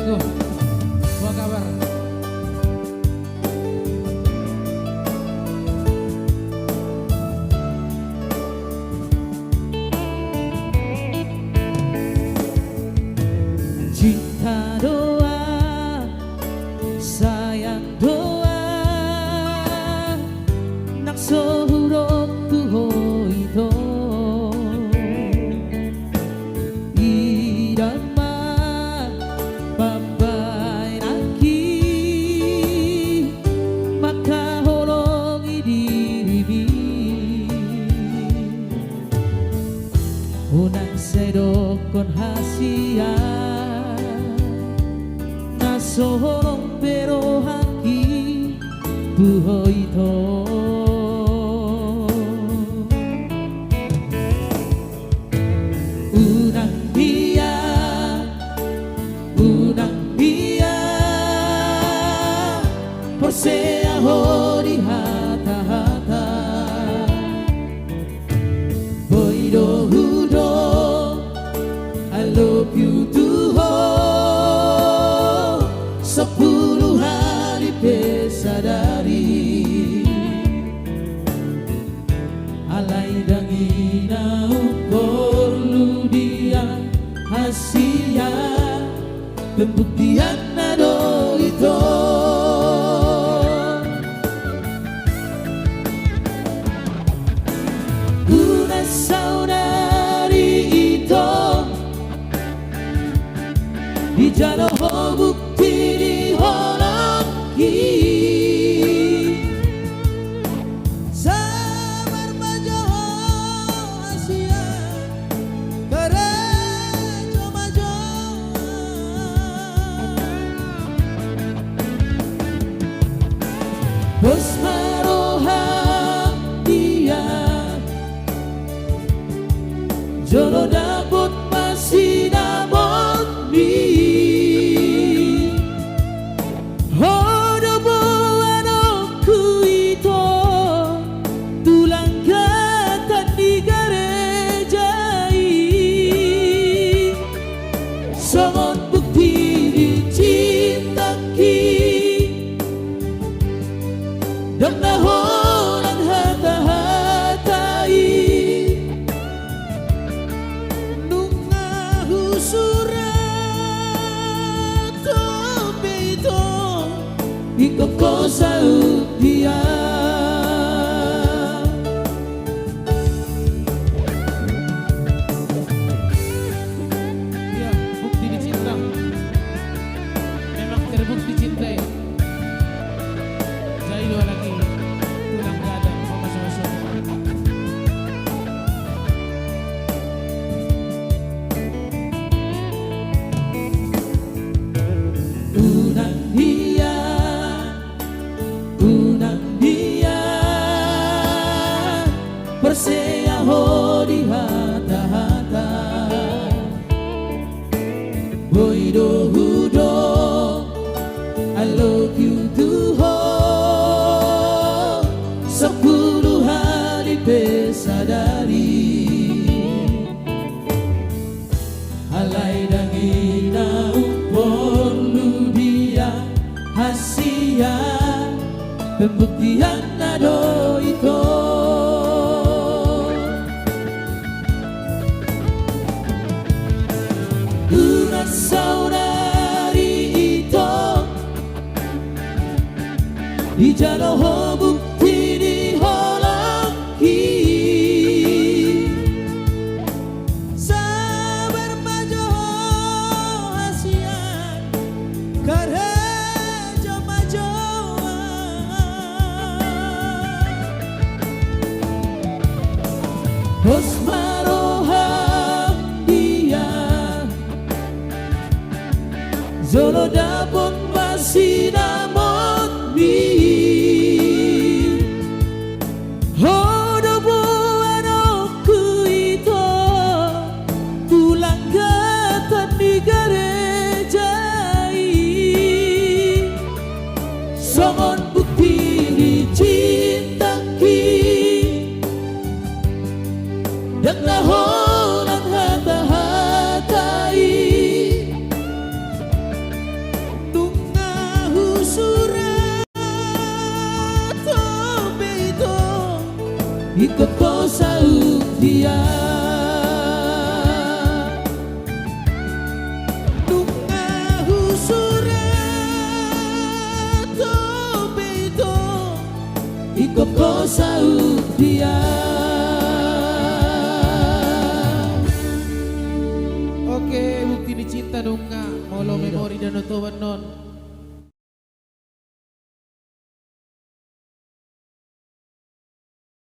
Teguh, apa kabar? Cinta doa, sayang doa, nak sohurok tuho ito. Irama babay naki, makahulong idiribi. Unang sedok kon hasia, sohorong pero haki buho ito. Unang dia por sea hori hata-hata boy do hudo I love you too. 10 hari pesadari alay dangina perlu dia hasia pembuktian nado ito. Una saudari ito di jaloh bukti sabar majoho Asia karejo majo bos maroham dia jolo dapot masih namon di somon bukti dicintaki dan nahonan hata-hatai nungahu surat topito ikaw ko sa dia. Persea hodi hata-hata boy do hudo I love you too. 10 hari pesadari alay dangina perlu dia hasia pembuktian nado ito. Una saudari ito di jaloh bukti di holaki sabar majoho Asia karejo majoa bos maroham dia Zolo dapot masih namon di Hodo buano ku ito tulang gatan di garejai somon bukti dicintaki dan nahonan hata-hatai dia.